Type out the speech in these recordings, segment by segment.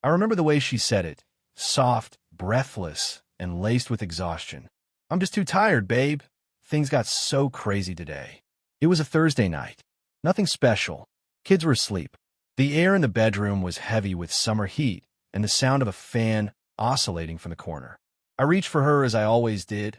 I remember the way she said it, soft, breathless, and laced with exhaustion. I'm just too tired, babe. Things got so crazy today. It was a Thursday night. Nothing special. Kids were asleep. The air in the bedroom was heavy with summer heat and the sound of a fan oscillating from the corner. I reached for her as I always did,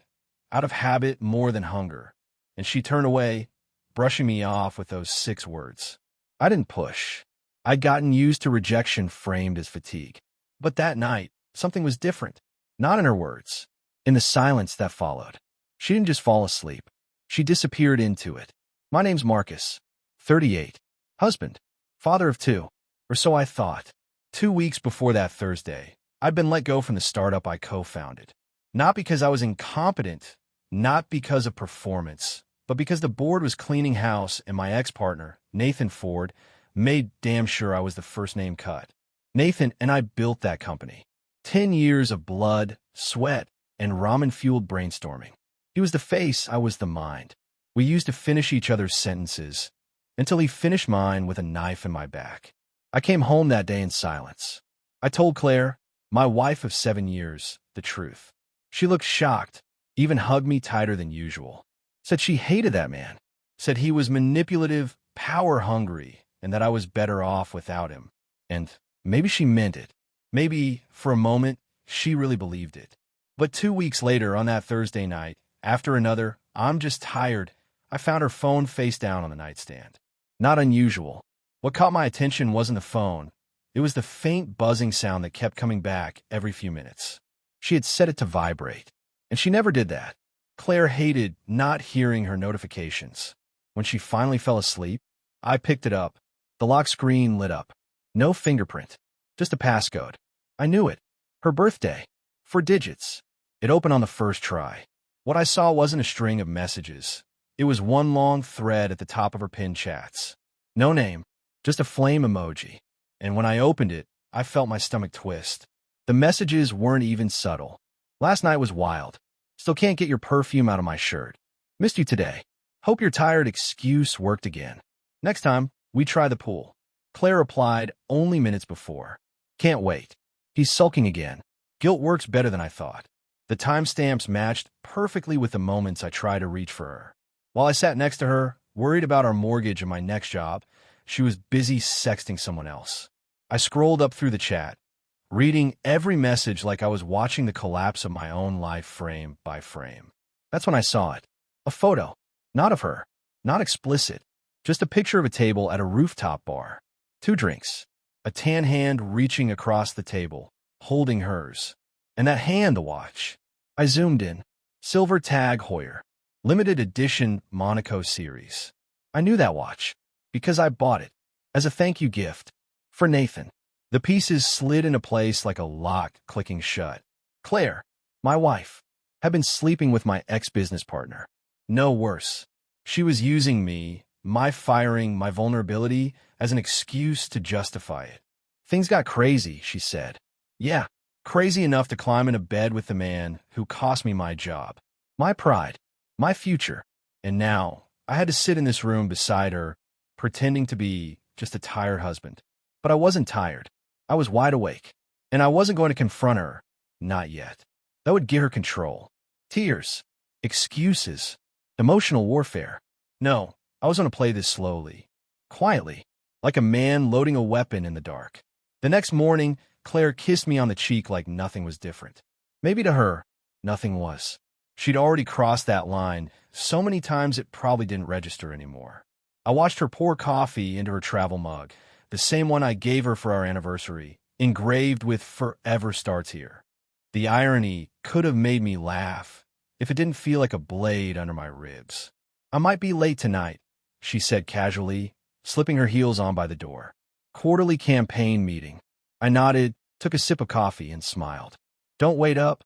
out of habit more than hunger, and she turned away, brushing me off with those 6 words. I didn't push. I'd gotten used to rejection framed as fatigue. But that night, something was different. Not in her words. In the silence that followed. She didn't just fall asleep. She disappeared into it. My name's Marcus, 38, husband, father of 2, or so I thought. 2 weeks before that Thursday, I'd been let go from the startup I co-founded. Not because I was incompetent, not because of performance, but because the board was cleaning house and my ex-partner, Nathan Ford, made damn sure I was the first name cut. Nathan and I built that company. 10 years of blood, sweat, and ramen-fueled brainstorming. He was the face, I was the mind. We used to finish each other's sentences until he finished mine with a knife in my back. I came home that day in silence. I told Claire, my wife of 7 years, the truth. She looked shocked, even hugged me tighter than usual. Said she hated that man. Said he was manipulative, power-hungry, and that I was better off without him. And maybe she meant it. Maybe, for a moment, she really believed it. But 2 weeks later, on that Thursday night, after another, I'm just tired, I found her phone face down on the nightstand. Not unusual. What caught my attention wasn't the phone. It was the faint buzzing sound that kept coming back every few minutes. She had set it to vibrate, and she never did that. Claire hated not hearing her notifications. When she finally fell asleep, I picked it up. The lock screen lit up. No fingerprint, just a passcode. I knew it. Her birthday. 4 digits. It opened on the first try. What I saw wasn't a string of messages. It was one long thread at the top of her pinned chats. No name, just a flame emoji. And when I opened it, I felt my stomach twist. The messages weren't even subtle. Last night was wild. Still can't get your perfume out of my shirt. Missed you today. Hope your tired excuse worked again. Next time, we try the pool. Claire replied only minutes before. Can't wait. He's sulking again. Guilt works better than I thought. The timestamps matched perfectly with the moments I tried to reach for her. While I sat next to her, worried about our mortgage and my next job, she was busy sexting someone else. I scrolled up through the chat, reading every message like I was watching the collapse of my own life frame by frame. That's when I saw it. A photo. Not of her. Not explicit. Just a picture of a table at a rooftop bar. 2 drinks. A tan hand reaching across the table, holding hers. And that hand, the watch. I zoomed in. Silver Tag Heuer. Limited edition Monaco series. I knew that watch because I bought it as a thank you gift for Nathan. The pieces slid into place like a lock clicking shut. Claire, my wife, had been sleeping with my ex-business partner. No worse. She was using me, my firing, my vulnerability, as an excuse to justify it. Things got crazy, she said. Yeah, crazy enough to climb into bed with the man who cost me my job, my pride, my future. And now, I had to sit in this room beside her, pretending to be just a tired husband. But I wasn't tired. I was wide awake. And I wasn't going to confront her. Not yet. That would give her control. Tears. Excuses. Emotional warfare. No, I was going to play this slowly. Quietly. Like a man loading a weapon in the dark. The next morning, Claire kissed me on the cheek like nothing was different. Maybe to her, nothing was. She'd already crossed that line so many times it probably didn't register anymore. I watched her pour coffee into her travel mug, the same one I gave her for our anniversary, engraved with "Forever Starts Here." The irony could have made me laugh if it didn't feel like a blade under my ribs. I might be late tonight, she said casually, slipping her heels on by the door. Quarterly campaign meeting. I nodded, took a sip of coffee, and smiled. Don't wait up,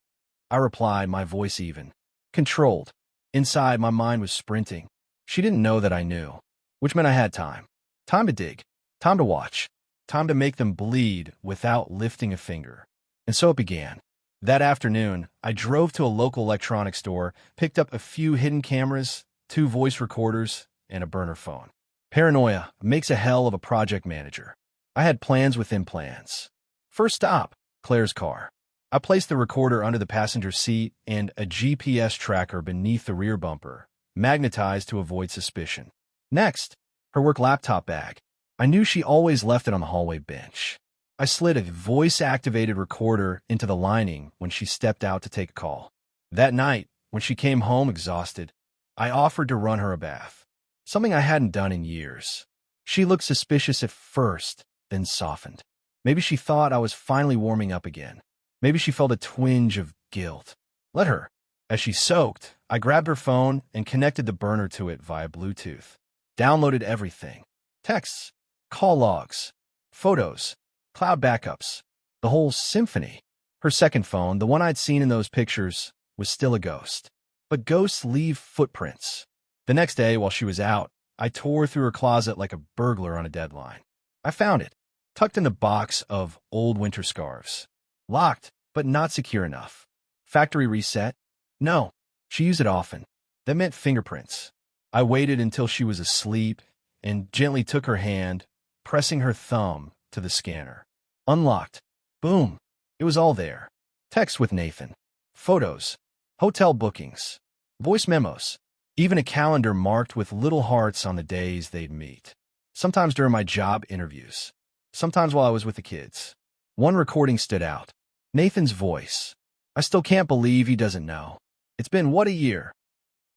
I replied, my voice even. Controlled. Inside, my mind was sprinting. She didn't know that I knew, which meant I had time. Time to dig. Time to watch. Time to make them bleed without lifting a finger. And so it began. That afternoon, I drove to a local electronics store, picked up a few hidden cameras, 2 voice recorders, and a burner phone. Paranoia makes a hell of a project manager. I had plans within plans. First stop, Claire's car. I placed the recorder under the passenger seat and a GPS tracker beneath the rear bumper, magnetized to avoid suspicion. Next, her work laptop bag. I knew she always left it on the hallway bench. I slid a voice-activated recorder into the lining when she stepped out to take a call. That night, when she came home exhausted, I offered to run her a bath, something I hadn't done in years. She looked suspicious at first, then softened. Maybe she thought I was finally warming up again. Maybe she felt a twinge of guilt. Let her. As she soaked, I grabbed her phone and connected the burner to it via Bluetooth. Downloaded everything. Texts, call logs, photos, cloud backups, the whole symphony. Her second phone, the one I'd seen in those pictures, was still a ghost. But ghosts leave footprints. The next day, while she was out, I tore through her closet like a burglar on a deadline. I found it, tucked in a box of old winter scarves. Locked, but not secure enough. Factory reset? No, she used it often. That meant fingerprints. I waited until she was asleep and gently took her hand, pressing her thumb to the scanner. Unlocked. Boom. It was all there. Text with Nathan. Photos. Hotel bookings. Voice memos. Even a calendar marked with little hearts on the days they'd meet. Sometimes during my job interviews. Sometimes while I was with the kids. One recording stood out. Nathan's voice. I still can't believe he doesn't know. It's been, what, a year?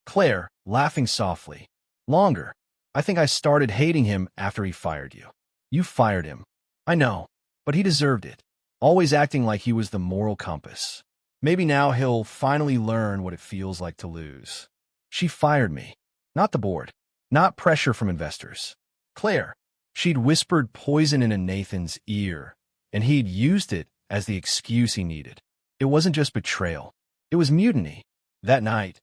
Claire, laughing softly. Longer. I think I started hating him after he fired you. You fired him. I know, but he deserved it. Always acting like he was the moral compass. Maybe now he'll finally learn what it feels like to lose. She fired me. Not the board. Not pressure from investors. Claire. She'd whispered poison into Nathan's ear, and he'd used it as the excuse he needed. It wasn't just betrayal. It was mutiny. That night,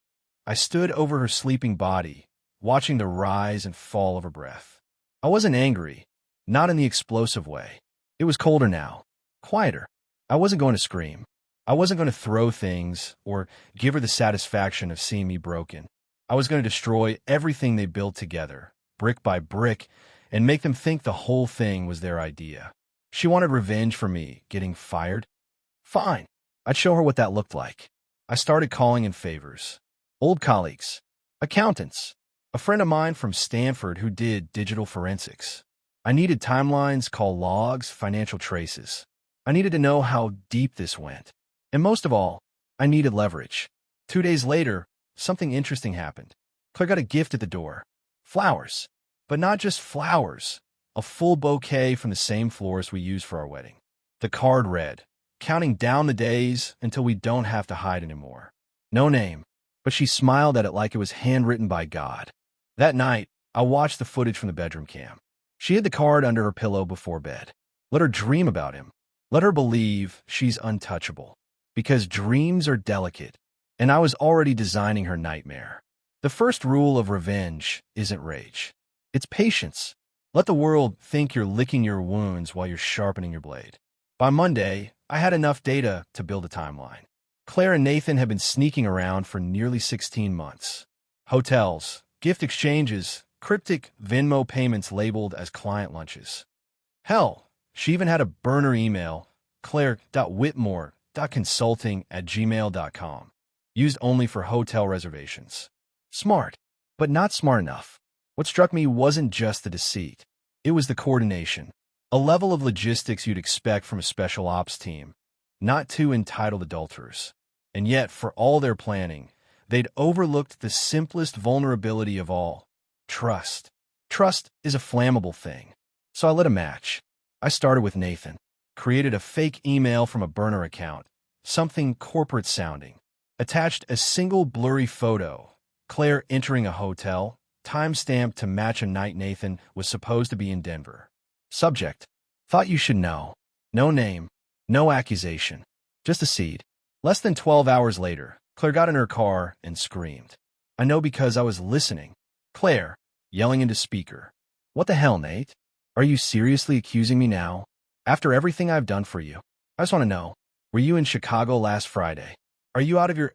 I stood over her sleeping body, watching the rise and fall of her breath. I wasn't angry, not in the explosive way. It was colder now, quieter. I wasn't going to scream. I wasn't going to throw things or give her the satisfaction of seeing me broken. I was going to destroy everything they built together, brick by brick, and make them think the whole thing was their idea. She wanted revenge for me getting fired. Fine. I'd show her what that looked like. I started calling in favors. Old colleagues, accountants, a friend of mine from Stanford who did digital forensics. I needed timelines, call logs, financial traces. I needed to know how deep this went. And most of all, I needed leverage. 2 days later, something interesting happened. Claire got a gift at the door. Flowers. But not just flowers. A full bouquet from the same florist we used for our wedding. The card read, counting down the days until we don't have to hide anymore. No name, but she smiled at it like it was handwritten by God. That night, I watched the footage from the bedroom cam. She hid the card under her pillow before bed. Let her dream about him. Let her believe she's untouchable. Because dreams are delicate, and I was already designing her nightmare. The first rule of revenge isn't rage. It's patience. Let the world think you're licking your wounds while you're sharpening your blade. By Monday, I had enough data to build a timeline. Claire and Nathan had been sneaking around for nearly 16 months. Hotels, gift exchanges, cryptic Venmo payments labeled as client lunches. Hell, she even had a burner email, claire.whitmore.consulting@gmail.com, used only for hotel reservations. Smart, but not smart enough. What struck me wasn't just the deceit. It was the coordination, a level of logistics you'd expect from a special ops team, not two entitled adulterers. And yet, for all their planning, they'd overlooked the simplest vulnerability of all, trust. Trust is a flammable thing. So I lit a match. I started with Nathan, created a fake email from a burner account, something corporate sounding, attached a single blurry photo, Claire entering a hotel, timestamped to match a night Nathan was supposed to be in Denver. Subject: thought you should know. No name, no accusation, just a seed. Less than 12 hours later, Claire got in her car and screamed. I know because I was listening. Claire, yelling into speaker. What the hell, Nate? Are you seriously accusing me now? After everything I've done for you? I just want to know, were you in Chicago last Friday? Are you out of your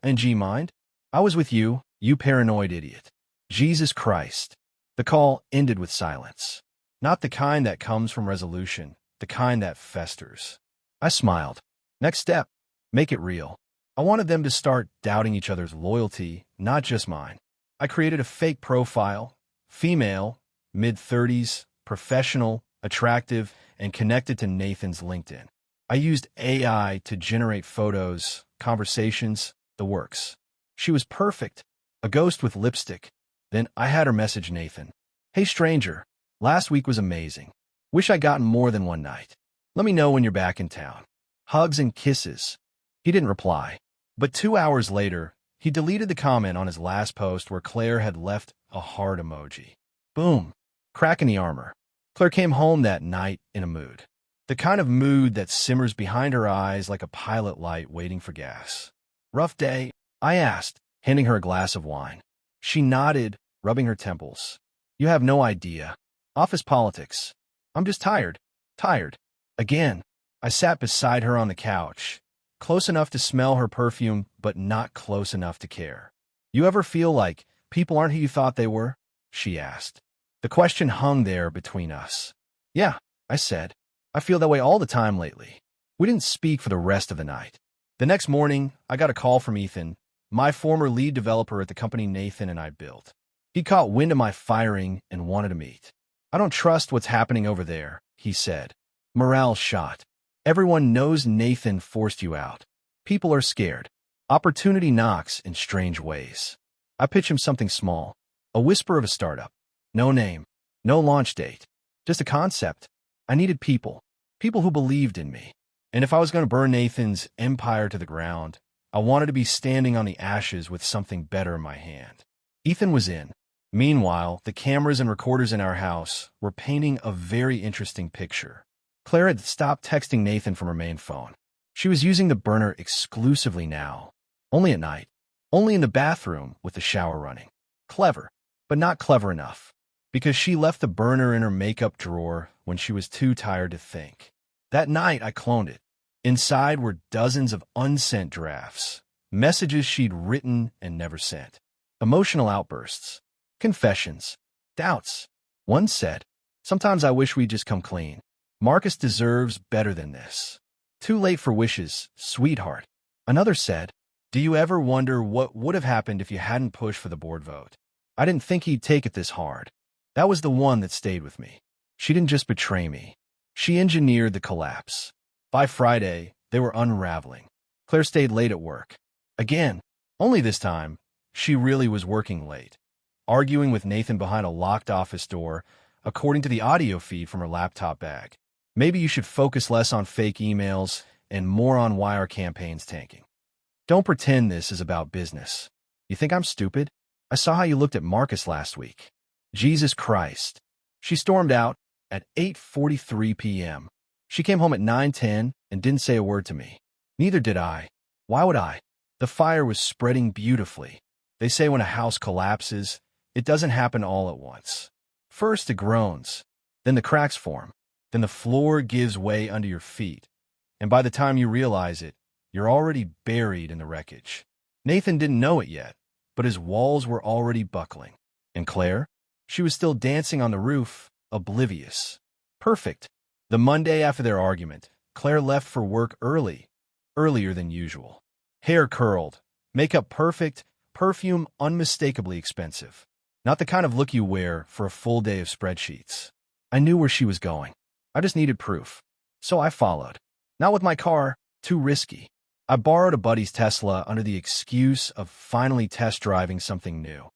and G mind? I was with you, you paranoid idiot. Jesus Christ. The call ended with silence. Not the kind that comes from resolution, the kind that festers. I smiled. Next step, make it real. I wanted them to start doubting each other's loyalty, not just mine. I created a fake profile, female, mid-30s, professional, attractive, and connected to Nathan's LinkedIn. I used AI to generate photos, conversations, the works. She was perfect, a ghost with lipstick. Then I had her message Nathan. Hey stranger, last week was amazing. Wish I'd gotten more than one night. Let me know when you're back in town. Hugs and kisses. He didn't reply. But 2 hours later, he deleted the comment on his last post where Claire had left a heart emoji. Boom. Crack in the armor. Claire came home that night in a mood. The kind of mood that simmers behind her eyes like a pilot light waiting for gas. Rough day? I asked, handing her a glass of wine. She nodded, rubbing her temples. You have no idea. Office politics. I'm just tired. Tired. Again. I sat beside her on the couch, close enough to smell her perfume, but not close enough to care. You ever feel like people aren't who you thought they were? She asked. The question hung there between us. Yeah, I said. I feel that way all the time lately. We didn't speak for the rest of the night. The next morning, I got a call from Ethan, my former lead developer at the company Nathan and I built. He caught wind of my firing and wanted to meet. I don't trust what's happening over there, he said. Morale shot. Everyone knows Nathan forced you out. People are scared. Opportunity knocks in strange ways. I pitch him something small. A whisper of a startup. No name. No launch date. Just a concept. I needed people. People who believed in me. And if I was going to burn Nathan's empire to the ground, I wanted to be standing on the ashes with something better in my hand. Ethan was in. Meanwhile, the cameras and recorders in our house were painting a very interesting picture. Claire had stopped texting Nathan from her main phone. She was using the burner exclusively now. Only at night. Only in the bathroom with the shower running. Clever, but not clever enough. Because she left the burner in her makeup drawer when she was too tired to think. That night, I cloned it. Inside were dozens of unsent drafts, messages she'd written and never sent, emotional outbursts, confessions, doubts. One said, sometimes I wish we'd just come clean. Marcus deserves better than this. Too late for wishes, sweetheart. Another said, do you ever wonder what would have happened if you hadn't pushed for the board vote? I didn't think he'd take it this hard. That was the one that stayed with me. She didn't just betray me. She engineered the collapse. By Friday, they were unraveling. Claire stayed late at work. Again, only this time, she really was working late, arguing with Nathan behind a locked office door, according to the audio feed from her laptop bag. Maybe you should focus less on fake emails and more on why our campaign's tanking. Don't pretend this is about business. You think I'm stupid? I saw how you looked at Marcus last week. Jesus Christ. She stormed out at 8:43 p.m. She came home at 9:10 and didn't say a word to me. Neither did I. Why would I? The fire was spreading beautifully. They say when a house collapses, it doesn't happen all at once. First it groans, then the cracks form, then the floor gives way under your feet, and by the time you realize it, you're already buried in the wreckage. Nathan didn't know it yet, but his walls were already buckling. And Claire? She was still dancing on the roof, oblivious. Perfect. The Monday after their argument, Claire left for work earlier than usual. Hair curled, makeup perfect, perfume unmistakably expensive. Not the kind of look you wear for a full day of spreadsheets. I knew where she was going. I just needed proof. So I followed. Not with my car, too risky. I borrowed a buddy's Tesla under the excuse of finally test driving something new.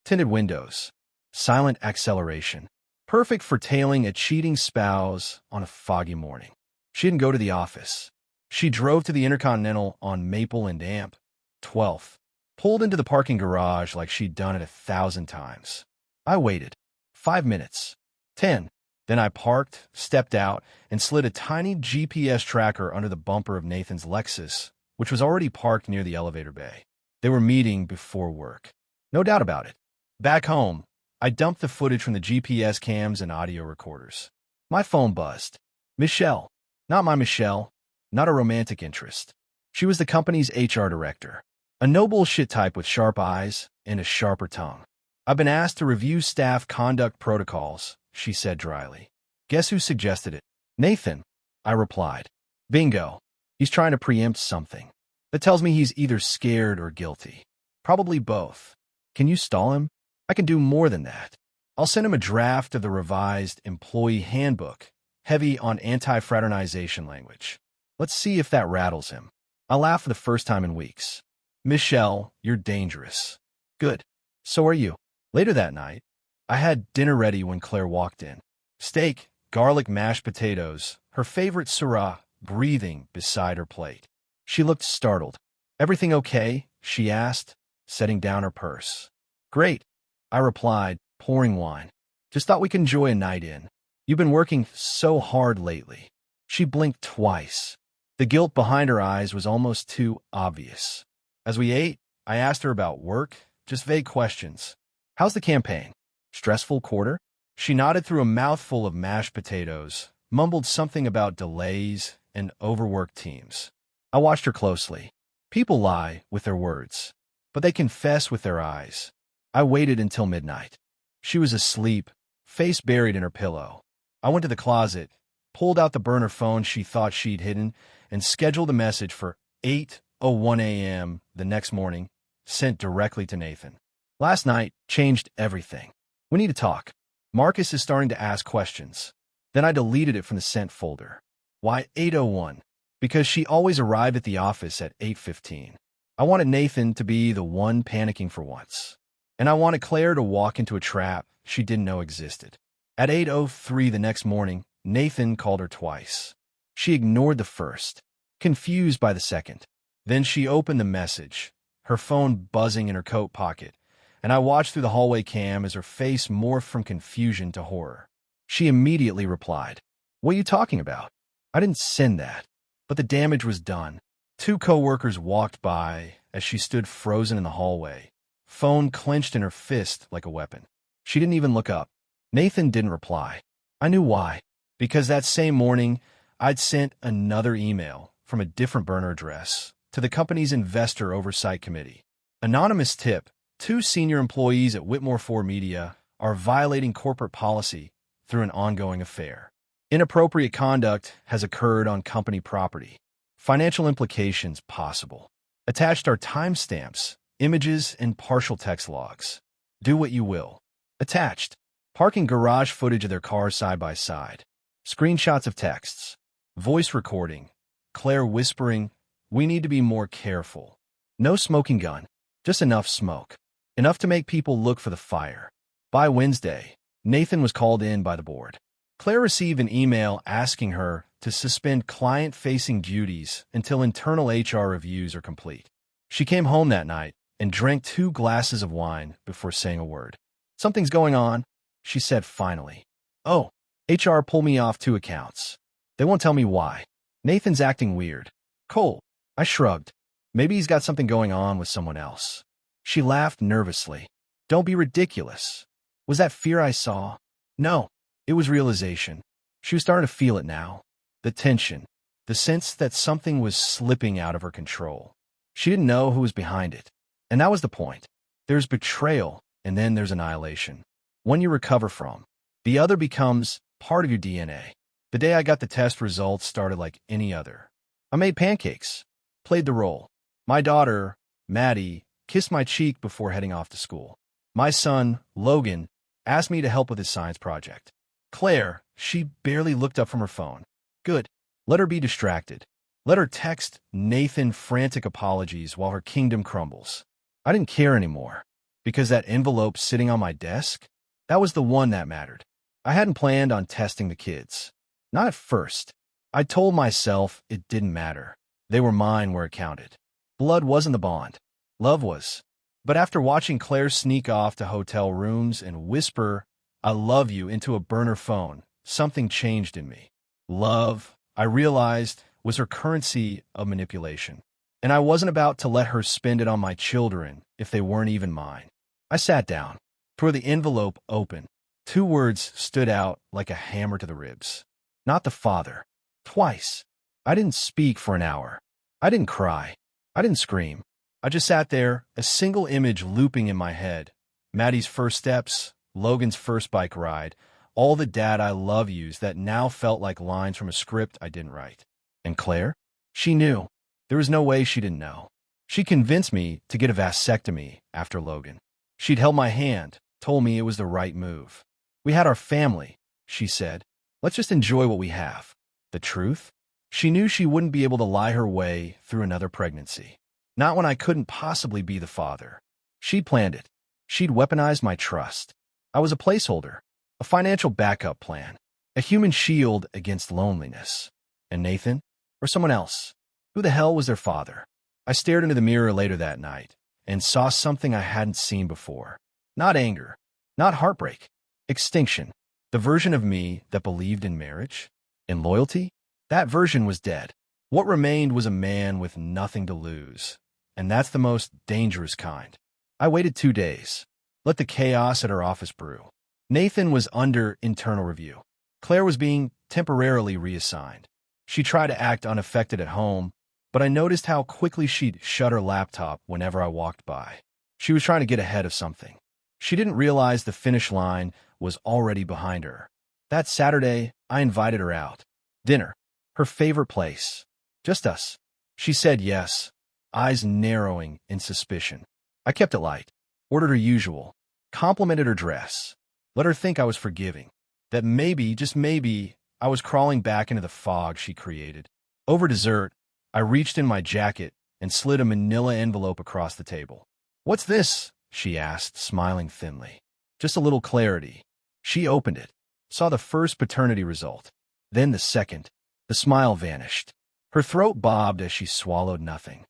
Tinted windows, silent acceleration. Perfect for tailing a cheating spouse on a foggy morning. She didn't go to the office. She drove to the Intercontinental on Maple and Amp, 12th, pulled into the parking garage like she'd done it 1,000 times. I waited. 5 minutes. 10. Then I parked, stepped out, and slid a tiny GPS tracker under the bumper of Nathan's Lexus, which was already parked near the elevator bay. They were meeting before work. No doubt about it. Back home, I dumped the footage from the GPS cams and audio recorders. My phone buzzed. Michelle. Not my Michelle. Not a romantic interest. She was the company's HR director. A no bullshit type with sharp eyes and a sharper tongue. I've been asked to review staff conduct protocols, she said dryly. Guess who suggested it? Nathan, I replied. Bingo. He's trying to preempt something. That tells me he's either scared or guilty. Probably both. Can you stall him? I can do more than that. I'll send him a draft of the revised employee handbook, heavy on anti-fraternization language. Let's see if that rattles him. I laughed for the first time in weeks. Michelle, you're dangerous. Good. So are you. Later that night, I had dinner ready when Claire walked in. Steak, garlic mashed potatoes, her favorite Syrah, breathing beside her plate. She looked startled. Everything okay? She asked, setting down her purse. Great, I replied, pouring wine. Just thought we could enjoy a night in. You've been working so hard lately. She blinked twice. The guilt behind her eyes was almost too obvious. As we ate, I asked her about work, just vague questions. How's the campaign? Stressful quarter? She nodded through a mouthful of mashed potatoes, mumbled something about delays and overworked teams. I watched her closely. People lie with their words, but they confess with their eyes. I waited until midnight. She was asleep, face buried in her pillow. I went to the closet, pulled out the burner phone she thought she'd hidden, and scheduled a message for 8:01 a.m. the next morning, sent directly to Nathan. Last night changed everything. We need to talk. Marcus is starting to ask questions. Then I deleted it from the sent folder. Why 8:01? Because she always arrived at the office at 8:15. I wanted Nathan to be the one panicking for once. And I wanted Claire to walk into a trap she didn't know existed. At 8:03 the next morning, Nathan called her twice. She ignored the first, confused by the second. Then she opened the message, her phone buzzing in her coat pocket, and I watched through the hallway cam as her face morphed from confusion to horror. She immediately replied, "What are you talking about? I didn't send that." But the damage was done. Two coworkers walked by as she stood frozen in the hallway, phone clenched in her fist like a weapon. She didn't even look up. Nathan didn't reply. I knew why. Because that same morning, I'd sent another email from a different burner address to the company's investor oversight committee. Anonymous tip: 2 senior employees at Whitmore 4 Media are violating corporate policy through an ongoing affair. Inappropriate conduct has occurred on company property. Financial implications possible. Attached are timestamps, images, and partial text logs. Do what you will. Attached: parking garage footage of their cars side by side. Screenshots of texts. Voice recording. Claire whispering, "We need to be more careful." No smoking gun. Just enough smoke. Enough to make people look for the fire. By Wednesday, Nathan was called in by the board. Claire received an email asking her to suspend client-facing duties until internal HR reviews are complete. She came home that night and drank 2 glasses of wine before saying a word. Something's going on, she said finally. Oh, HR pulled me off 2 accounts. They won't tell me why. Nathan's acting weird. Cold. I shrugged. Maybe he's got something going on with someone else. She laughed nervously. Don't be ridiculous. Was that fear I saw? No, it was realization. She was starting to feel it now. The tension. The sense that something was slipping out of her control. She didn't know who was behind it. And that was the point. There's betrayal, and then there's annihilation. One you recover from. The other becomes part of your DNA. The day I got the test results started like any other. I made pancakes. Played the role. My daughter, Maddie, kissed my cheek before heading off to school. My son, Logan, asked me to help with his science project. Claire, she barely looked up from her phone. Good. Let her be distracted. Let her text Nathan frantic apologies while her kingdom crumbles. I didn't care anymore, because that envelope sitting on my desk, that was the one that mattered. I hadn't planned on testing the kids. Not at first. I told myself it didn't matter. They were mine where it counted. Blood wasn't the bond. Love was. But after watching Claire sneak off to hotel rooms and whisper, "I love you," into a burner phone, something changed in me. Love, I realized, was her currency of manipulation. And I wasn't about to let her spend it on my children if they weren't even mine. I sat down, tore the envelope open. 2 words stood out like a hammer to the ribs. Not the father. Twice. I didn't speak for an hour. I didn't cry. I didn't scream. I just sat there, a single image looping in my head. Maddie's first steps, Logan's first bike ride, all the dad I love yous that now felt like lines from a script I didn't write. And Claire? She knew. There was no way she didn't know. She convinced me to get a vasectomy after Logan. She'd held my hand, told me it was the right move. We had our family, she said. Let's just enjoy what we have. The truth? She knew she wouldn't be able to lie her way through another pregnancy. Not when I couldn't possibly be the father. She'd planned it. She'd weaponized my trust. I was a placeholder, a financial backup plan, a human shield against loneliness. And Nathan? Or someone else? Who the hell was their father? I stared into the mirror later that night and saw something I hadn't seen before. Not anger, not heartbreak. Extinction. The version of me that believed in marriage, in loyalty, that version was dead. What remained was a man with nothing to lose. And that's the most dangerous kind. I waited 2 days. Let the chaos at our office brew. Nathan was under internal review. Claire was being temporarily reassigned. She tried to act unaffected at home, but I noticed how quickly she'd shut her laptop whenever I walked by. She was trying to get ahead of something. She didn't realize the finish line was already behind her. That Saturday, I invited her out. Dinner. Her favorite place. Just us. She said yes, eyes narrowing in suspicion. I kept it light. Ordered her usual. Complimented her dress. Let her think I was forgiving. That maybe, just maybe, I was crawling back into the fog she created. Over dessert, I reached in my jacket and slid a manila envelope across the table. "What's this?" she asked, smiling thinly. Just a little clarity. She opened it, saw the first paternity result, then the second. The smile vanished. Her throat bobbed as she swallowed nothing.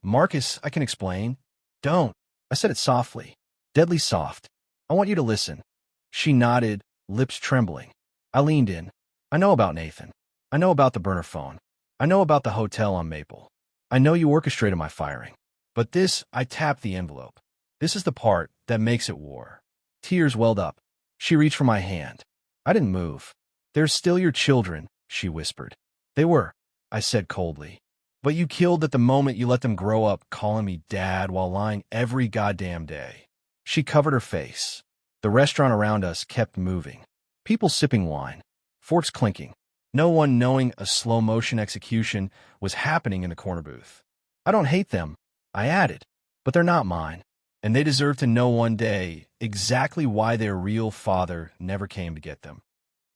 Marcus, I can explain." "Don't." I said it softly, deadly soft. "I want you to listen." She nodded, lips trembling. I leaned in. "I know about Nathan. I know about the burner phone. I know about the hotel on Maple. I know you orchestrated my firing. But this," I tapped the envelope. "This is the part that makes it war." Tears welled up. She reached for my hand. I didn't move. "They're still your children," she whispered. "They were," I said coldly. "But you killed at the moment you let them grow up calling me dad while lying every goddamn day." She covered her face. The restaurant around us kept moving. People sipping wine, forks clinking. No one knowing a slow-motion execution was happening in the corner booth. "I don't hate them," I added, "but they're not mine, and they deserve to know one day exactly why their real father never came to get them."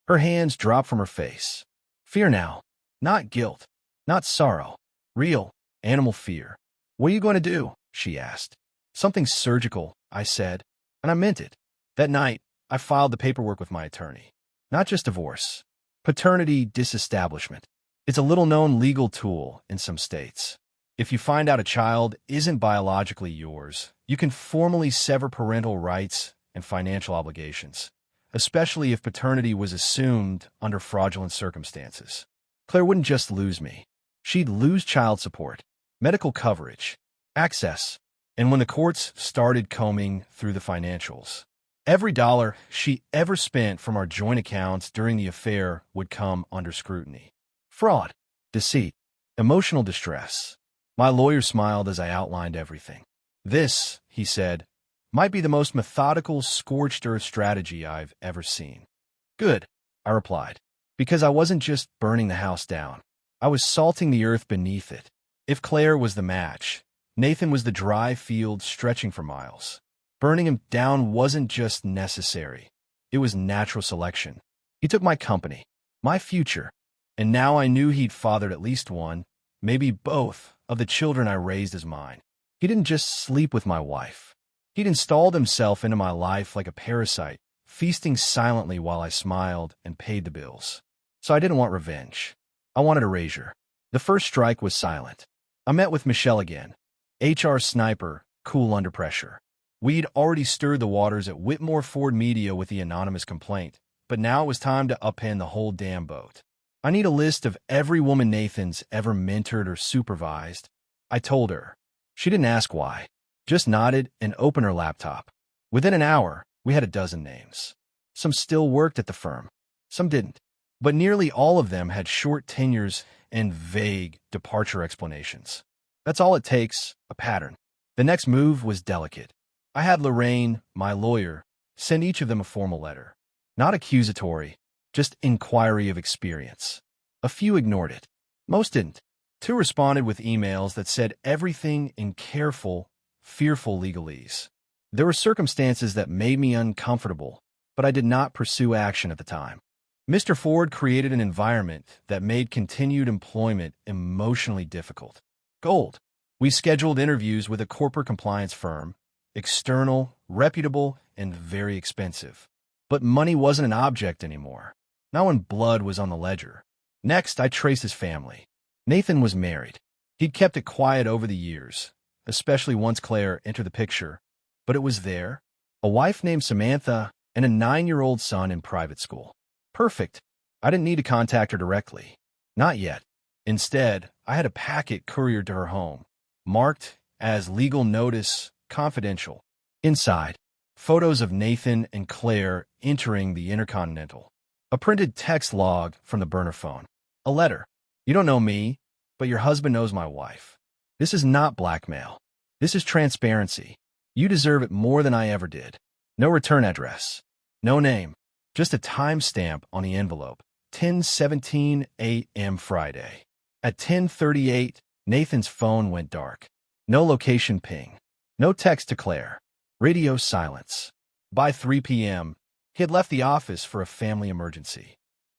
Her hands dropped from her face. Fear now. Not guilt. Not sorrow. Real, animal fear. "What are you going to do?" she asked. "Something surgical," I said, and I meant it. That night, I filed the paperwork with my attorney. Not just divorce. Paternity disestablishment. It's a little-known legal tool in some states. If you find out a child isn't biologically yours, you can formally sever parental rights and financial obligations, especially if paternity was assumed under fraudulent circumstances. Claire wouldn't just lose me. She'd lose child support, medical coverage, access, and when the courts started combing through the financials, every dollar she ever spent from our joint accounts during the affair would come under scrutiny. Fraud, deceit, emotional distress. My lawyer smiled as I outlined everything. "This," he said, "might be the most methodical, scorched earth strategy I've ever seen." "Good," I replied, because I wasn't just burning the house down. I was salting the earth beneath it. If Claire was the match, Nathan was the dry field stretching for miles. Burning him down wasn't just necessary. It was natural selection. He took my company, my future, and now I knew he'd fathered at least one, maybe both, of the children I raised as mine. He didn't just sleep with my wife. He'd installed himself into my life like a parasite, feasting silently while I smiled and paid the bills. So I didn't want revenge. I wanted erasure. The first strike was silent. I met with Michelle again. HR sniper, cool under pressure. We'd already stirred the waters at Whitmore Ford Media with the anonymous complaint, but now it was time to upend the whole damn boat. "I need a list of every woman Nathan's ever mentored or supervised," I told her. She didn't ask why, just nodded and opened her laptop. Within an hour, we had a dozen names. Some still worked at the firm. Some didn't. But nearly all of them had short tenures and vague departure explanations. That's all it takes, a pattern. The next move was delicate. I had Lorraine, my lawyer, send each of them a formal letter. Not accusatory, just inquiry of experience. A few ignored it. Most didn't. Two responded with emails that said everything in careful, fearful legalese. There were circumstances that made me uncomfortable, but I did not pursue action at the time. Mr. Ford created an environment that made continued employment emotionally difficult. Gold. We scheduled interviews with a corporate compliance firm, external, reputable, and very expensive. But money wasn't an object anymore. Not when blood was on the ledger. Next, I traced his family. Nathan was married. He'd kept it quiet over the years, especially once Claire entered the picture. But it was there. A wife named Samantha and a 9-year-old son in private school. Perfect. I didn't need to contact her directly. Not yet. Instead, I had a packet couriered to her home, marked as legal notice confidential. Inside, photos of Nathan and Claire entering the Intercontinental. A printed text log from the burner phone. A letter. You don't know me, but your husband knows my wife. This is not blackmail. This is transparency. You deserve it more than I ever did. No return address. No name. Just a timestamp on the envelope. 10:17 a.m. Friday. At 10:38, Nathan's phone went dark. No location ping. No text to Claire. Radio silence. By 3 p.m., he had left the office for a family emergency.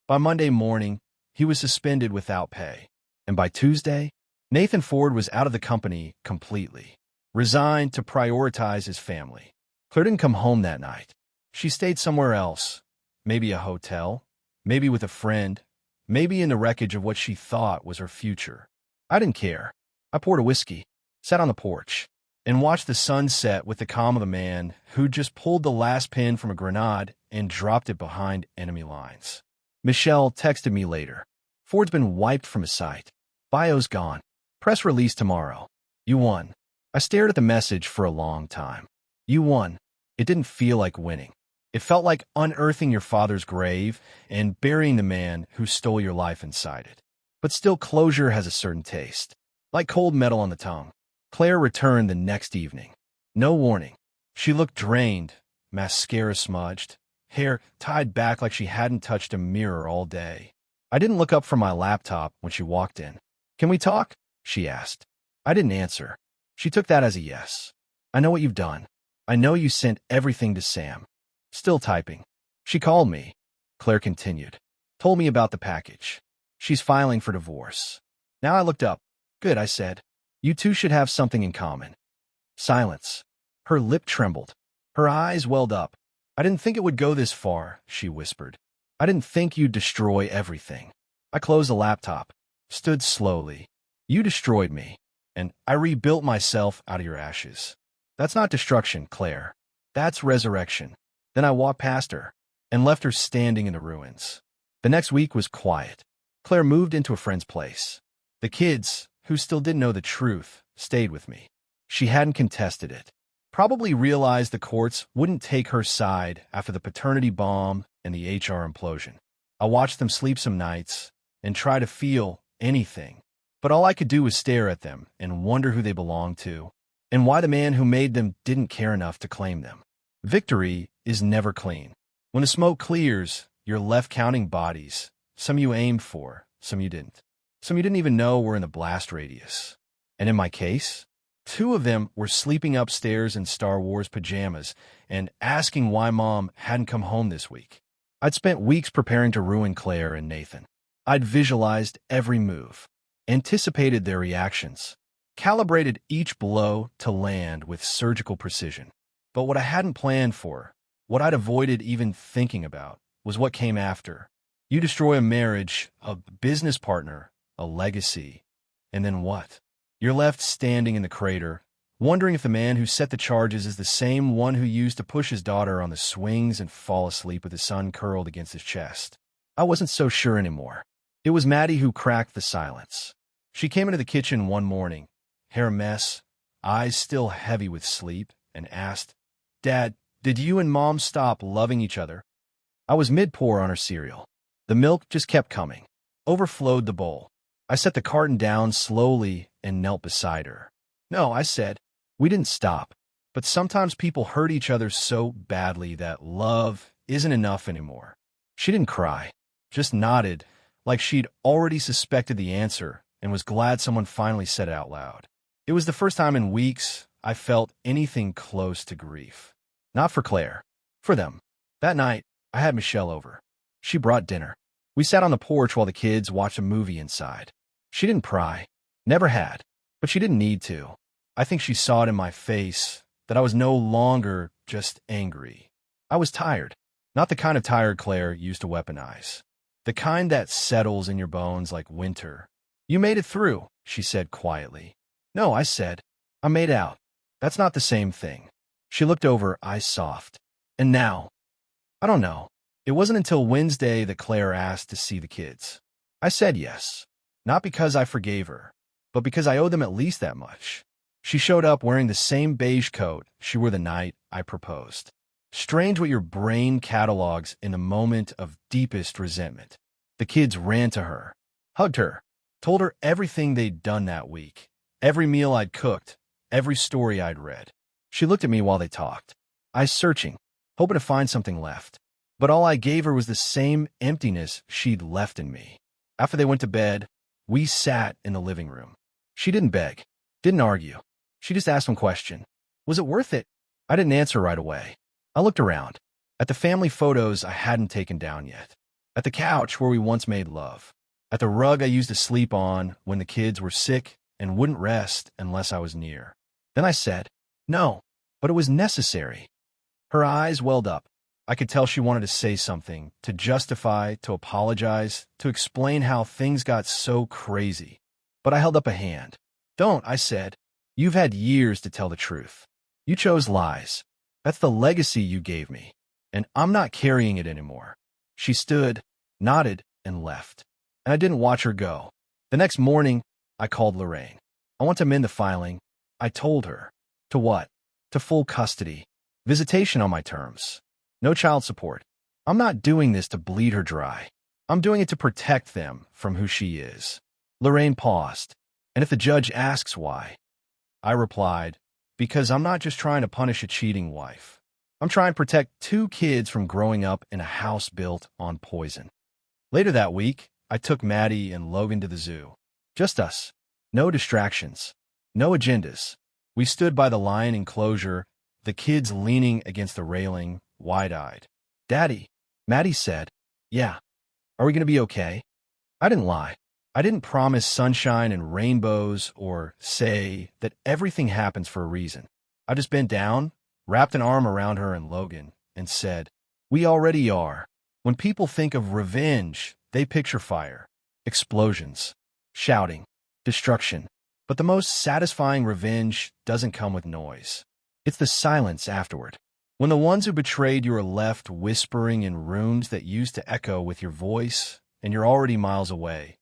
By Monday morning, he was suspended without pay. And by Tuesday, Nathan Ford was out of the company completely, resigned to prioritize his family. Claire didn't come home that night. She stayed somewhere else, maybe a hotel, maybe with a friend, maybe in the wreckage of what she thought was her future. I didn't care. I poured a whiskey, sat on the porch, and watched the sun set with the calm of the man who just pulled the last pin from a grenade and dropped it behind enemy lines. Michelle texted me later. Ford's been wiped from his sight. Bio's gone. Press release tomorrow. You won. I stared at the message for a long time. You won. It didn't feel like winning. It felt like unearthing your father's grave and burying the man who stole your life inside it. But still, closure has a certain taste. Like cold metal on the tongue. Claire returned the next evening. No warning. She looked drained, mascara smudged, hair tied back like she hadn't touched a mirror all day. I didn't look up from my laptop when she walked in. Can we talk? She asked. I didn't answer. She took that as a yes. I know what you've done. I know you sent everything to Sam. Still typing. She called me. Claire continued. Told me about the package. She's filing for divorce. Now I looked up. Good, I said. You two should have something in common. Silence. Her lip trembled. Her eyes welled up. I didn't think it would go this far, she whispered. I didn't think you'd destroy everything. I closed the laptop, stood slowly. You destroyed me, and I rebuilt myself out of your ashes. That's not destruction, Claire. That's resurrection. Then I walked past her and left her standing in the ruins. The next week was quiet. Claire moved into a friend's place. The kids, who still didn't know the truth, stayed with me. She hadn't contested it. Probably realized the courts wouldn't take her side after the paternity bomb and the HR implosion. I watched them sleep some nights and try to feel anything. But all I could do was stare at them and wonder who they belonged to and why the man who made them didn't care enough to claim them. Victory is never clean. When the smoke clears, you're left counting bodies. Some you aimed for, some you didn't. Some you didn't even know were in the blast radius. And in my case, 2 of them were sleeping upstairs in Star Wars pajamas and asking why Mom hadn't come home this week. I'd spent weeks preparing to ruin Claire and Nathan. I'd visualized every move, anticipated their reactions, calibrated each blow to land with surgical precision. But what I hadn't planned for, what I'd avoided even thinking about, was what came after. You destroy a marriage, a business partner, a legacy, and then what? You're left standing in the crater, wondering if the man who set the charges is the same one who used to push his daughter on the swings and fall asleep with his son curled against his chest. I wasn't so sure anymore. It was Maddie who cracked the silence. She came into the kitchen one morning, hair a mess, eyes still heavy with sleep, and asked, Dad, did you and Mom stop loving each other? I was mid-pour on her cereal. The milk just kept coming. Overflowed the bowl. I set the carton down slowly and knelt beside her. No, I said, we didn't stop. But sometimes people hurt each other so badly that love isn't enough anymore. She didn't cry, just nodded, like she'd already suspected the answer and was glad someone finally said it out loud. It was the first time in weeks I felt anything close to grief. Not for Claire, for them. That night, I had Michelle over. She brought dinner. We sat on the porch while the kids watched a movie inside. She didn't pry, never had, but she didn't need to. I think she saw it in my face that I was no longer just angry. I was tired, not the kind of tired Claire used to weaponize. The kind that settles in your bones like winter. You made it through, she said quietly. No, I said. I made out. That's not the same thing. She looked over, eyes soft. And now? I don't know. It wasn't until Wednesday that Claire asked to see the kids. I said yes. Not because I forgave her, but because I owed them at least that much. She showed up wearing the same beige coat she wore the night I proposed. Strange what your brain catalogs in the moment of deepest resentment. The kids ran to her, hugged her, told her everything they'd done that week, every meal I'd cooked, every story I'd read. She looked at me while they talked, eyes searching, hoping to find something left. But all I gave her was the same emptiness she'd left in me. After they went to bed, we sat in the living room. She didn't beg, didn't argue. She just asked one question. Was it worth it? I didn't answer right away. I looked around, at the family photos I hadn't taken down yet, at the couch where we once made love, at the rug I used to sleep on when the kids were sick and wouldn't rest unless I was near. Then I said, no, but it was necessary. Her eyes welled up. I could tell she wanted to say something, to justify, to apologize, to explain how things got so crazy. But I held up a hand. Don't, I said. You've had years to tell the truth. You chose lies. That's the legacy you gave me, and I'm not carrying it anymore. She stood, nodded, and left. And I didn't watch her go. The next morning, I called Lorraine. I want to amend the filing. I told her. To what? To full custody. Visitation on my terms. No child support. I'm not doing this to bleed her dry. I'm doing it to protect them from who she is. Lorraine paused. And if the judge asks why? I replied, because I'm not just trying to punish a cheating wife. I'm trying to protect 2 kids from growing up in a house built on poison. Later that week, I took Maddie and Logan to the zoo. Just us. No distractions. No agendas. We stood by the lion enclosure, the kids leaning against the railing, wide-eyed. Daddy, Maddie said, yeah. Are we going to be okay? I didn't lie. I didn't promise sunshine and rainbows or say that everything happens for a reason. I just bent down, wrapped an arm around her and Logan, and said, we already are. When people think of revenge, they picture fire, explosions, shouting, destruction. But the most satisfying revenge doesn't come with noise. It's the silence afterward. When the ones who betrayed you are left whispering in rooms that used to echo with your voice, and you're already miles away,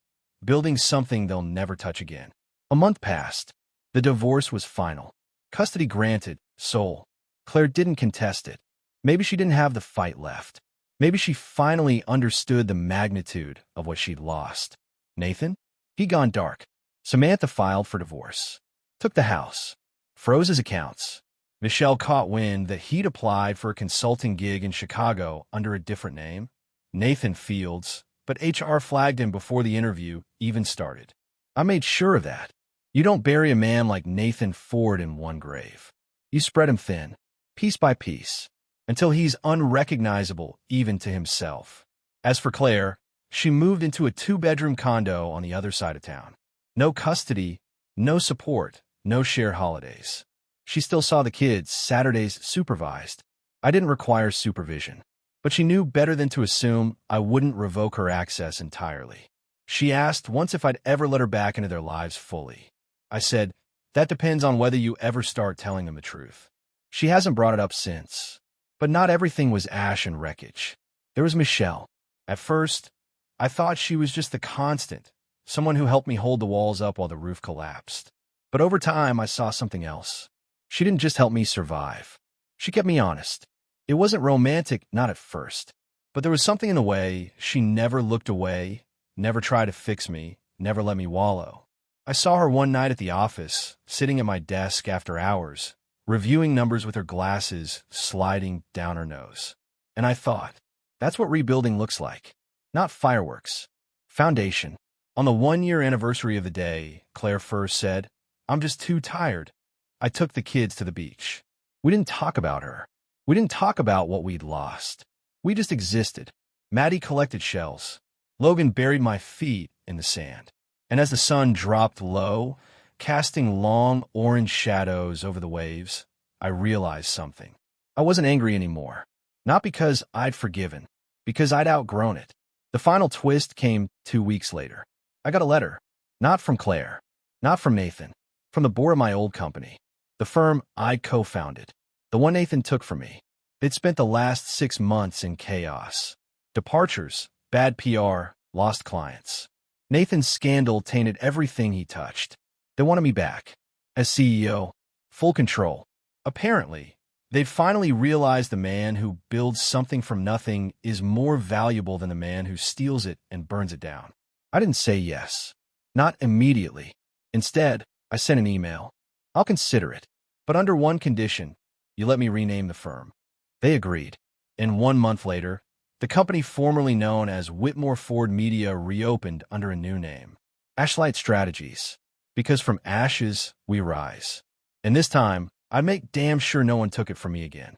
building something they'll never touch again. A month passed. The divorce was final. Custody granted, sole. Claire didn't contest it. Maybe she didn't have the fight left. Maybe she finally understood the magnitude of what she'd lost. Nathan? He'd gone dark. Samantha filed for divorce. Took the house. Froze his accounts. Michelle caught wind that he'd applied for a consulting gig in Chicago under a different name, Nathan Fields, but HR flagged him before the interview even started. I made sure of that. You don't bury a man like Nathan Ford in one grave. You spread him thin, piece by piece, until he's unrecognizable even to himself. As for Claire, she moved into a 2-bedroom condo on the other side of town. No custody, no support, no shared holidays. She still saw the kids, Saturdays supervised. I didn't require supervision. But she knew better than to assume I wouldn't revoke her access entirely. She asked once if I'd ever let her back into their lives fully. I said, that depends on whether you ever start telling them the truth. She hasn't brought it up since. But not everything was ash and wreckage. There was Michelle. At first, I thought she was just the constant, someone who helped me hold the walls up while the roof collapsed. But over time, I saw something else. She didn't just help me survive. She kept me honest. It wasn't romantic, not at first. But there was something in the way she never looked away, never tried to fix me, never let me wallow. I saw her one night at the office, sitting at my desk after hours, reviewing numbers with her glasses sliding down her nose. And I thought, that's what rebuilding looks like. Not fireworks. Foundation. On the 1-year anniversary of the day, Claire first said, I'm just too tired. I took the kids to the beach. We didn't talk about her. We didn't talk about what we'd lost. We just existed. Maddie collected shells. Logan buried my feet in the sand. And as the sun dropped low, casting long orange shadows over the waves, I realized something. I wasn't angry anymore. Not because I'd forgiven, because I'd outgrown it. The final twist came 2 weeks later. I got a letter. Not from Claire. Not from Nathan. From the board of my old company. The firm I co-founded. The one Nathan took from me. They'd spent the last 6 months in chaos. Departures, bad PR, lost clients. Nathan's scandal tainted everything he touched. They wanted me back. As CEO, full control. Apparently, they'd finally realized the man who builds something from nothing is more valuable than the man who steals it and burns it down. I didn't say yes. Not immediately. Instead, I sent an email. I'll consider it, but under one condition, you let me rename the firm. They agreed. And 1 month later, the company formerly known as Whitmore Ford Media reopened under a new name, Ashlight Strategies, because from ashes we rise. And this time, I'd make damn sure no one took it from me again.